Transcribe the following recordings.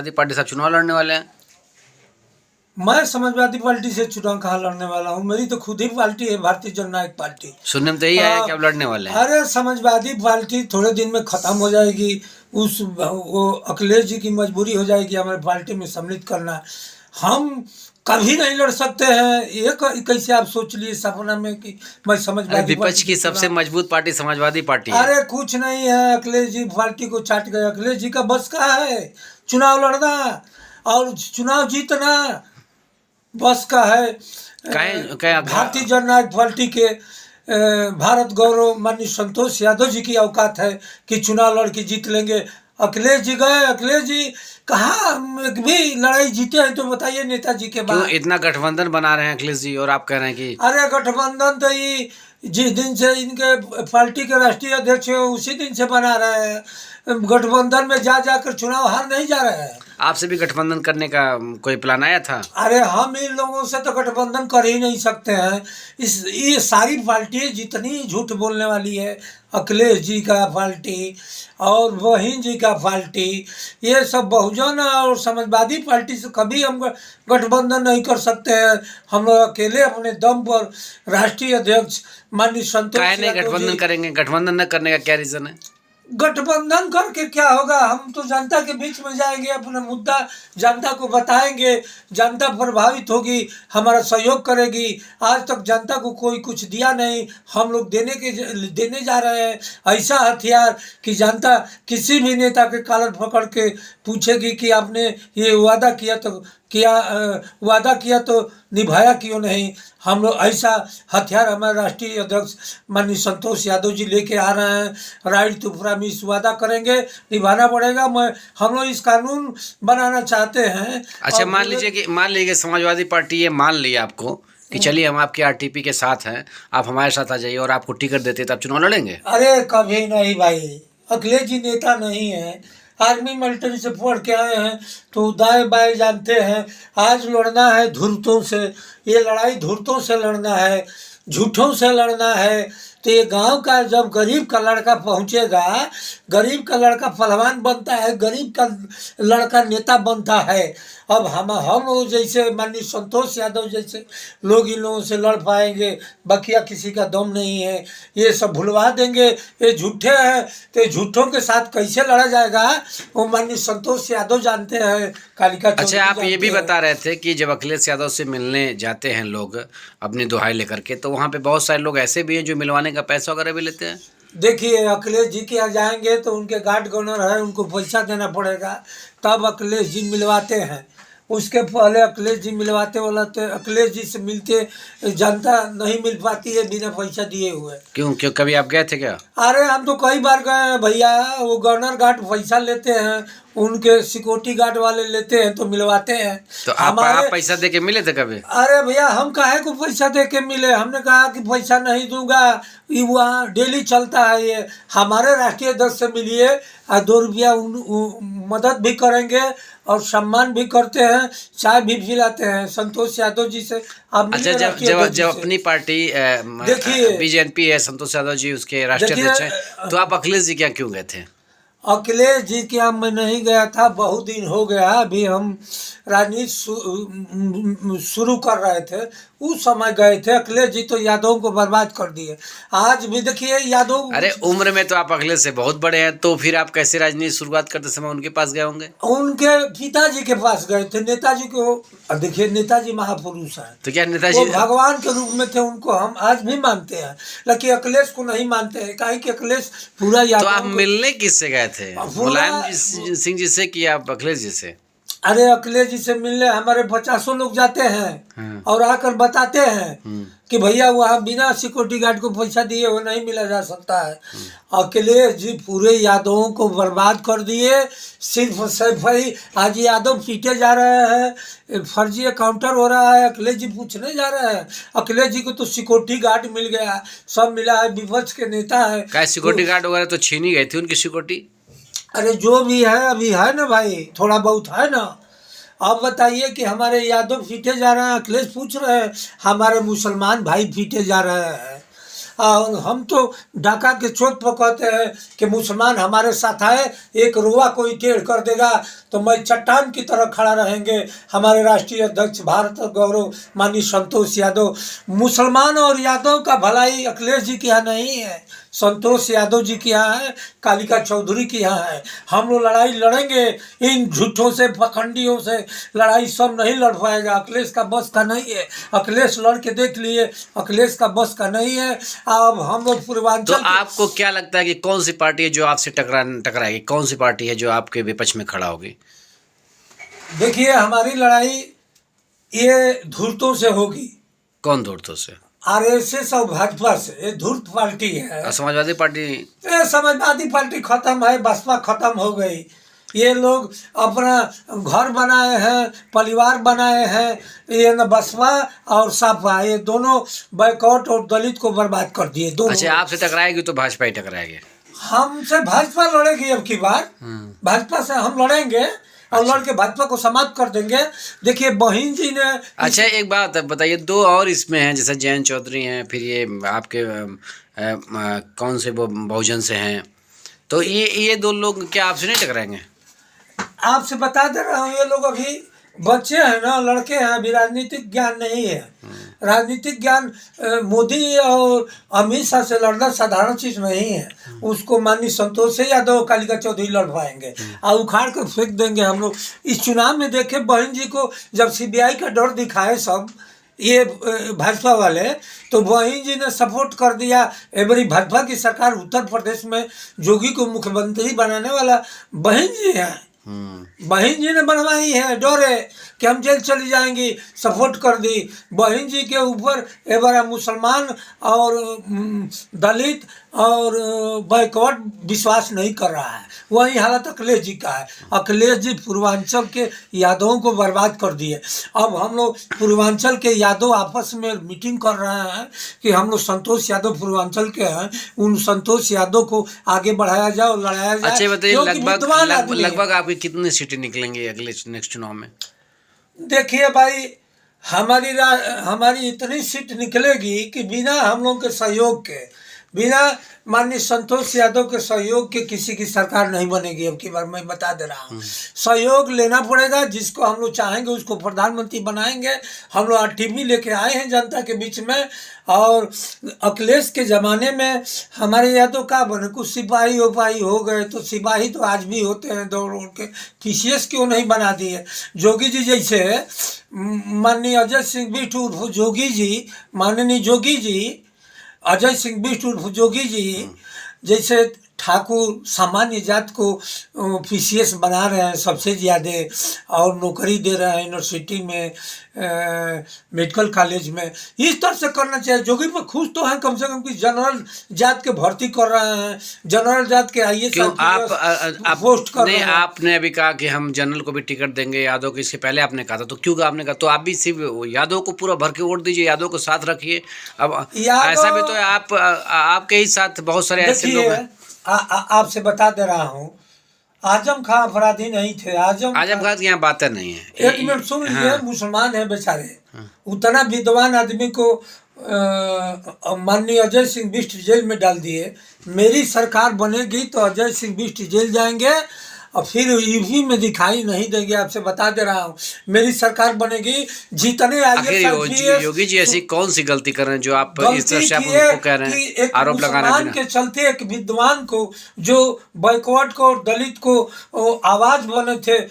Samajwadi party से चुनाव लड़ने वाले हैं। मैं समाजवादी पार्टी से चुनाव कहाँ लड़ने वाला हूँ। मेरी तो खुद ही पार्टी है, भारतीय जननायक पार्टी। सुनने में तो यही आया कि आप लड़ने वाले हैं। अरे समाजवादी पार्टी थोड़े दिन में खत्म हो जाएगी। वो अखिलेश जी की मजबूरी हो जाएगी हमारे पार्टी में सम्मिलित करना। हम कभी नहीं लड़ सकते हैं। ये कैसे आप सोच लिए सपना में कि मैं समाजवादी विपक्ष की सबसे मजबूत पार्टी समाजवादी पार्टी है। अरे कुछ नहीं है, अखिलेश जी पार्टी को चाट गए। अखिलेश जी का बस का है चुनाव लड़ना और चुनाव जीतना, बस का है। भारतीय जननायक पार्टी के भारत गौरव माननीय संतोष यादव जी की औकात है कि चुनाव लड़ के जीत लेंगे। अखिलेश जी गए, अखिलेश जी कहाँ भी लड़ाई जीते हैं तो बताइए नेताजी के बाद। इतना गठबंधन बना रहे हैं अखिलेश जी और आप कह रहे हैं कि अरे गठबंधन तो ये जिस दिन से इनके पार्टी के राष्ट्रीय अध्यक्ष है उसी दिन से बना रहे हैं। गठबंधन में जाकर चुनाव हार नहीं जा रहे हैं। आपसे भी गठबंधन करने का कोई प्लान आया था? अरे हम इन लोगों से तो गठबंधन कर ही नहीं सकते हैं। ये सारी पार्टी जितनी झूठ बोलने वाली है, अखिलेश जी का पार्टी और वहीन जी का पार्टी, ये सब बहुजन और समाजवादी पार्टी से कभी हम गठबंधन नहीं कर सकते हैं। हम लोग अकेले अपने दम पर राष्ट्रीय अध्यक्ष माननीय संतोष गठबंधन करेंगे। गठबंधन न करने का क्या रीजन है? गठबंधन करके क्या होगा? हम तो जनता के बीच में जाएंगे, अपना मुद्दा जनता को बताएंगे, जनता प्रभावित होगी, हमारा सहयोग करेगी। आज तक जनता को कोई कुछ दिया नहीं, हम लोग देने जा रहे हैं ऐसा हथियार कि जनता किसी भी नेता के कॉलर पकड़ के पूछेगी कि आपने ये वादा किया तो निभाया क्यों नहीं। हम लोग ऐसा हथियार हमारे राष्ट्रीय अध्यक्ष माननीय संतोष यादव जी लेके आ रहे हैं। राइट टू प्रॉमिस वादा करेंगे, निभाना पड़ेगा। हम लोग इस कानून बनाना चाहते हैं। अच्छा, मान लीजिए समाजवादी पार्टी ये मान लिया आपको कि चलिए हम आपके आरटीपी के साथ हैं, आप हमारे साथ आ जाइए और आपको टिकट देते तो आप चुनाव लड़ेंगे? अरे कभी नहीं भाई, अखिलेश जी नेता नहीं है। आर्मी मिलिट्री से पढ़ के आए हैं तो दाएं बाएं जानते हैं। आज लड़ना है धूर्तों से, ये लड़ाई धूर्तों से लड़ना है, झूठों से लड़ना है। तो ये गांव का जब गरीब का लड़का पहुंचेगा, गरीब का लड़का पहलवान बनता है, गरीब का लड़का नेता बनता है। अब हम लोग जैसे माननीय संतोष यादव जैसे लोग इन लोगों से लड़ पाएंगे? बकिया किसी का दम नहीं है। ये सब भुलवा देंगे, ये झूठे हैं। तो झूठों के साथ कैसे लड़ा जाएगा वो माननीय संतोष यादव जानते हैं, कालिका। अच्छा, आप ये भी बता रहे थे कि जब अखिलेश यादव से मिलने जाते हैं लोग अपनी दुहाई लेकर के, तो वहाँ पे बहुत सारे लोग ऐसे भी हैं जो मिलवाने का पैसा वगैरह भी लेते हैं। देखिए, अखिलेश जी के यहाँ जाएंगे तो उनके गार्ड गनर है, उनको पैसा देना पड़ेगा, तब अखिलेश जी मिलवाते हैं। उसके पहले अखिलेश जी मिलवाते वाला तो अखिलेश जी से मिलते जनता नहीं मिल पाती है बिना पैसा दिए हुए। क्यों कभी आप गए थे क्या? अरे हम तो कई बार गए हैं भैया। वो गवर्नर गार्ड पैसा लेते हैं, उनके सिक्योरिटी गार्ड वाले लेते हैं तो मिलवाते हैं। तो आप पैसा दे के मिले थे कभी? अरे भैया हम काहे को पैसा दे के मिले? हमने कहा कि पैसा नहीं दूंगा, ये वहाँ डेली चलता है। ये हमारे राष्ट्रीय अध्यक्ष से मिलिए और 2 रुपया मदद भी करेंगे और सम्मान भी करते हैं, चाय भी पिलाते हैं संतोष यादव जी से। आप अच्छा, जब अपनी पार्टी देखिए बीजेपी है, संतोष यादव जी उसके राष्ट्रीय अध्यक्ष हैं, तो आप अखिलेश जी क्या क्यों गए थे? अखिलेश जी के यहाँ मैं नहीं गया था, बहुत दिन हो गया। अभी हम राजनीति शुरू कर रहे थे, उस समय गए थे। अखिलेश जी तो यादव को बर्बाद कर दिए। आज भी देखिए यादव। अरे उम्र में तो आप अखिलेश से बहुत बड़े हैं, तो फिर आप कैसे राजनीति शुरुआत करते समय उनके पास गए होंगे? उनके पिताजी के पास गए थे, नेताजी को। देखिए नेताजी महापुरुष हैं, तो क्या नेताजी भगवान के रूप में थे, उनको हम आज भी मानते हैं, लेकिन अखिलेश को नहीं मानते हैं। काहे कि अखिलेश पूरा यादव। तो आप मिलने किससे गए थे? मुलायम सिंह जी से कि आप अखिलेश जी से? अरे अखिलेश जी से मिलने हमारे 50 लोग जाते हैं और आकर बताते हैं कि भैया वहाँ बिना सिक्योरिटी गार्ड को पैसा दिए वो नहीं मिला जा सकता है। अखिलेश जी पूरे यादवों को बर्बाद कर दिए। सिर्फ ही आज यादव पीटे जा रहे हैं, फर्जी काउंटर हो रहा है, अखिलेश जी पूछने जा रहे हैं। अखिलेश जी को तो सिक्योरिटी गार्ड मिल गया, सब मिला है, विपक्ष के नेता है। क्या सिक्योरिटी गार्ड वगैरह तो छीनी गई थी उनकी सिक्योरिटी? अरे जो भी है अभी है ना भाई, थोड़ा बहुत है ना। अब बताइए कि हमारे यादव पीटे जा रहे हैं, अखिलेश पूछ रहे हैं हमारे मुसलमान भाई पीटे जा रहे हैं। और हम तो ढाका के चोट पर कहते हैं कि मुसलमान हमारे साथ आए, एक रुआ कोई टेढ़ कर देगा तो मैं चट्टान की तरह खड़ा रहेंगे। हमारे राष्ट्रीय अध्यक्ष भारत गौरव माननीय संतोष यादव। मुसलमान और यादव का भलाई अखिलेश जी के यहाँ नहीं है, संतोष यादव जी के यहाँ है, कालिका चौधरी के यहाँ है। हम लोग लड़ाई लड़ेंगे, इन झूठों से पखंडियों से लड़ाई सब नहीं लड़ पाएगा। अखिलेश का बस का नहीं है, अखिलेश लड़ के देख लिए, अखिलेश का बस का नहीं है। अब हम लोग पूर्वांचल तो आपको क्या लगता है कि कौन सी पार्टी है जो आपसे टकराएगी, कौन सी पार्टी है जो आपके विपक्ष में खड़ा होगी? देखिए हमारी लड़ाई ये धूर्तों से होगी। कौन धूर्तों से? आरएसएस और भाजपा से। ये धूर्त पार्टी है। समाजवादी पार्टी? ये समाजवादी पार्टी खत्म है, बसपा खत्म हो गई। ये लोग अपना घर बनाए हैं, परिवार बनाए हैं। ये न बसपा और सपा, ये दोनों बैकआउट और दलित को बर्बाद कर दिए दोनों। अच्छा, आपसे टकराएगी तो भाजपा ही टकराएगी? हमसे भाजपा लड़ेगी अब की बार। भाजपा से हम लड़ेंगे और लड़ के भाजपा को समाप्त कर देंगे। देखिए बहन जी ने। अच्छा, एक बात बताइए, दो और इसमें हैं, जैसे जयंत चौधरी हैं, फिर ये आपके कौन से वो बहुजन से हैं, तो ये दो लोग क्या आपसे नहीं टकराएंगे? आपसे बता दे रहा हूँ, ये लोग अभी बच्चे हैं ना, लड़के हैं, अभी राजनीतिक ज्ञान नहीं है। राजनीतिक ज्ञान मोदी और अमित शाह से लड़ना साधारण चीज नहीं है। उसको माननीय संतोष यादव, कालिका चौधरी लड़ पाएंगे और उखाड़ कर फेंक देंगे हम लोग। इस चुनाव में देखे बहन जी को जब सीबीआई का डर दिखाए सब ये भाजपा वाले, तो बहन जी ने सपोर्ट कर दिया। एवरी भाजपा की सरकार उत्तर प्रदेश में जोगी को मुख्यमंत्री बनाने वाला बहन जी है। बहन जी ने बनवाई है, डर है कि हम जेल चली जाएंगी, सपोर्ट कर दी। बहन जी के ऊपर ये बड़ा मुसलमान और दलित और बैकवर्ड विश्वास नहीं कर रहा है। वही हालत अखिलेश जी का है। अखिलेश जी पूर्वांचल के यादवों को बर्बाद कर दिए। अब हम लोग पूर्वांचल के यादव आपस में मीटिंग कर रहे हैं कि हम लोग संतोष यादव पूर्वांचल के हैं, उन संतोष यादव को आगे बढ़ाया जाए और लड़ाया जाए। अच्छा बताइए, लगभग आपकी कितनी सीटें निकलेंगी अगले नेक्स्ट चुनाव में? देखिए भाई, हमारी इतनी सीट निकलेगी कि बिना हम लोग के सहयोग के, बिना माननीय संतोष यादव के सहयोग के किसी की सरकार नहीं बनेगी। अब की बार मैं बता दे रहा हूँ, सहयोग लेना पड़ेगा। जिसको हम लोग चाहेंगे उसको प्रधानमंत्री बनाएंगे। हम लोग टीवी लेके आए हैं जनता के बीच में। और अखिलेश के ज़माने में हमारे यादव का बने, कुछ सिपाही उपाही हो गए, तो सिपाही तो आज भी होते हैं दौड़ उड़ के। पीसीएस क्यों नहीं बना दिए? जोगी जी जैसे माननीय अजय सिंह बिष्ट उर्फ जोगी जी, माननीय जोगी जी अजय सिंह बिष्ट उर्फ जोगी जी जैसे ठाकुर सामान्य जात को पीसीएस बना रहे हैं सबसे ज़्यादा, और नौकरी दे रहे हैं यूनिवर्सिटी में, मेडिकल कॉलेज में। इस तरह से करना चाहिए। जोगी पर खुश तो हैं कम से कम कि जनरल जात के भर्ती कर रहे हैं, जनरल जात के आईएएस पोस्ट कर रहे हैं। आपने अभी कहा कि हम जनरल को भी टिकट देंगे यादव को, इसके पहले आपने कहा था, तो क्यों आपने कहा? तो आप भी सिर्फ यादव को पूरा भर के वोट दीजिए, यादव को साथ रखिए। अब ऐसा भी तो है, आपके ही साथ बहुत सारे ऐसे लोग हैं। आपसे बता दे रहा हूँ, आजम खां अपराधी नहीं थे। आजम खां की यहाँ बातें नहीं है। एक मिनट सुन लीजिए। मुसलमान है बेचारे, उतना विद्वान आदमी को माननीय अजय सिंह बिष्ट जेल में डाल दिए। मेरी सरकार बनेगी तो अजय सिंह बिष्ट जेल जाएंगे और फिर ईवी में दिखाई नहीं देंगे। आपसे बता दे रहा हूँ, मेरी सरकार बनेगी। जितने योगी जी ऐसी कौन सी गलती कर रहे हैं जो आप इस तरह से आप उनको कह रहे हैं, आरोप लगा रहे हैं? के चलते एक विद्वान को जो बैकवर्ड को और दलित को आवाज बने थे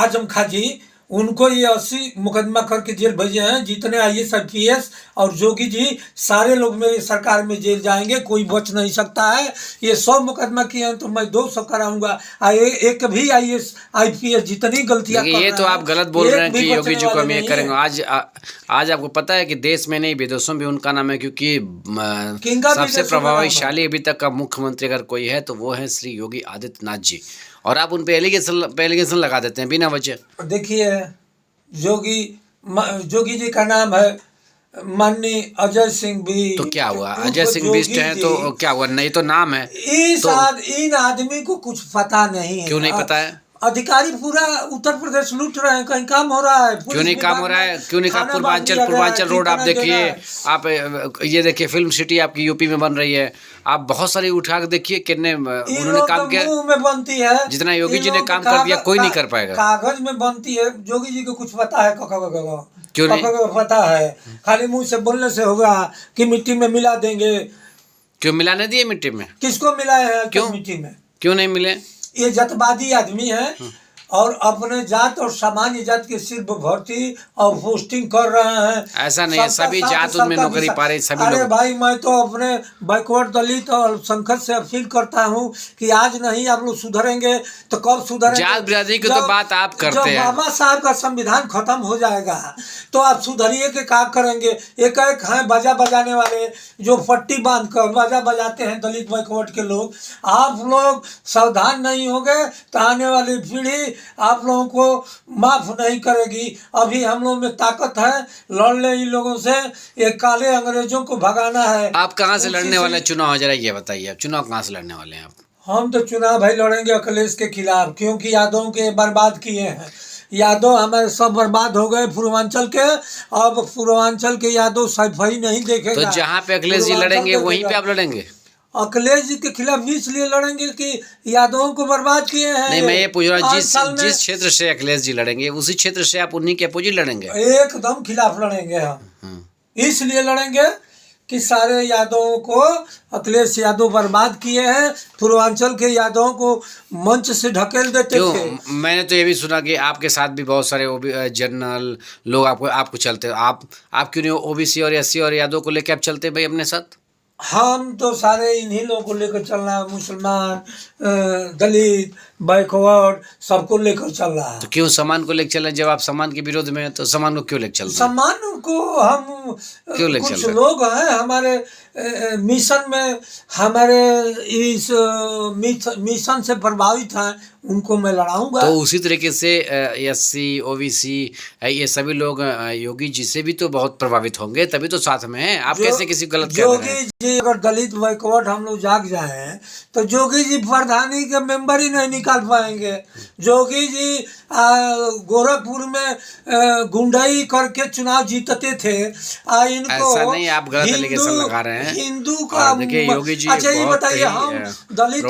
आजम खां जी, उनको ये 80 मुकदमा करके जेल भेजे हैं। जितने आईएएस IPS और जोगी जी सारे लोग मेरी सरकार में जेल जाएंगे, कोई बच नहीं सकता है। ये 100 मुकदमा किए हैं तो मैं 200 कराऊंगा। एक भी IAS IPS जितनी गलतियां कर रहे हैं, ये तो आप गलत बोल रहे हैं कि योगी जी को हम ये करेंगे। आज आपको पता है कि देश में नहीं विदेशों में उनका नाम है, क्योंकि सबसे प्रभावशाली अभी तक का मुख्यमंत्री अगर कोई है तो वो है श्री योगी आदित्यनाथ जी, और आप उन पे एलिगेशन लगा देते हैं बिना वजह। देखिए जोगी जी का नाम है माननीय अजय सिंह बिष्ट। तो क्या हुआ? अजय सिंह बिष्ट है तो क्या हुआ? नहीं तो नाम है। इन आदमी को कुछ पता नहीं है। क्यों नहीं पता है? अधिकारी पूरा उत्तर प्रदेश लूट रहे हैं, कहीं काम हो रहा है? क्यों नहीं काम हो रहा है? क्यों नहीं काम? पूर्वांचल रोड आप देखिए, आप ये देखिए फिल्म सिटी आपकी यूपी में बन रही है, आप बहुत सारी उठा के देखिए कितने उन्होंने काम किया। में बनती है, जितना योगी जी ने काम कर दिया कोई नहीं कर पाएगा। कागज में बनती है, योगी जी को कुछ पता है? क्यों नहीं पता है? खाली मुंह से बोलने से होगा कि मिट्टी में मिला देंगे। क्यों मिलाने दिए मिट्टी में? किसको मिलाए हैं? क्यों मिट्टी में क्यों नहीं मिले? ये जतवादी आदमी है और अपने जात और सामान्य जात के सिर्फ भर्ती और पोस्टिंग कर रहे हैं। ऐसा नहीं है, सभी जात उनमें नौकरी पा रहे सभी लोग। अरे भाई, मैं तो अपने बैकवर्ड दलित और संघर्ष से अपील करता हूं कि आज नहीं आप लोग सुधरेंगे तो कब सुधरेंगे? जात बिरादरी की तो बात आप करते हैं। जब बाबा साहब का संविधान खत्म हो जाएगा तो आप सुधरिए के क्या करेंगे? एक हैं बाजा बजाने वाले जो पट्टी बांध कर बाजा बजाते हैं, दलित बैकवर्ड के लोग। आप लोग सावधान नहीं होंगे तो आने वाली पीढ़ी आप लोगों को माफ नहीं करेगी। अभी हम लोग में ताकत है, लड़ ले इन लोगों से, ये काले अंग्रेजों को भगाना है। आप कहाँ से लड़ने वाले हैं चुनाव? जरा ये बताइए, आप चुनाव कहाँ से लड़ने वाले हैं? आप हम तो चुनाव भाई लड़ेंगे अखिलेश के खिलाफ, क्योंकि यादव के बर्बाद किए हैं। यादव हमारे सब बर्बाद हो गए पूर्वांचल के। अब पूर्वांचल के यादव सफाई नहीं देखेगा। तो जहाँ पे अखिलेश जी लड़ेंगे वहीं पे आप लड़ेंगे? अखिलेश जी के खिलाफ इसलिए लड़ेंगे कि यादवों को बर्बाद किए हैं। नहीं, मैं ये पूछ रहा हूँ जिस क्षेत्र से अखिलेश जी लड़ेंगे उसी क्षेत्र से आप उन्हीं के अपोजिट लड़ेंगे? एकदम खिलाफ लड़ेंगे हम। इसलिए लड़ेंगे कि सारे यादवों को अखिलेश यादव बर्बाद किए हैं, पूर्वांचल के यादवों को मंच से ढकेल देते थे। मैंने तो ये भी सुना कि आपके साथ भी बहुत सारे जनरल लोग आपको चलते, आप क्यों नहीं ओबीसी और एससी और यादव को लेकर आप चलते भाई अपने साथ? हम तो सारे इन्हीं लोगों को लेकर चल रहा है, मुसलमान, दलित, बैकवर्ड, सबको लेकर चल रहा है। तो क्यों समान को लेकर चल रहे हैं? जब आप समान के विरोध में हैं तो समान को क्यों लेकर चल रहे हैं? समान को हम क्यों लेकर चल कुछ रहे हैं? लोग हैं हमारे मिशन में, हमारे इस मिशन से प्रभावित हैं, उनको मैं लड़ाऊंगा। तो उसी तरीके से एससी ओबीसी ये सभी लोग योगी जी से भी तो बहुत प्रभावित होंगे, तभी तो साथ में हैं। आप कैसे किसी को गलत कह रहे हैं? योगी जी अगर दलित बैकवर्ड हम लोग जाग जाए तो योगी जी प्रधानी के मेंबर ही नहीं निकाल पाएंगे। योगी जी गोरखपुर में गुंडाई करके चुनाव जीतते थे। इनको ऐसा नहीं, आप गलत तरीके से लगा रहे हैं। हिंदू का देखिए योगी जी अच्छा ये बताइए, हम दलित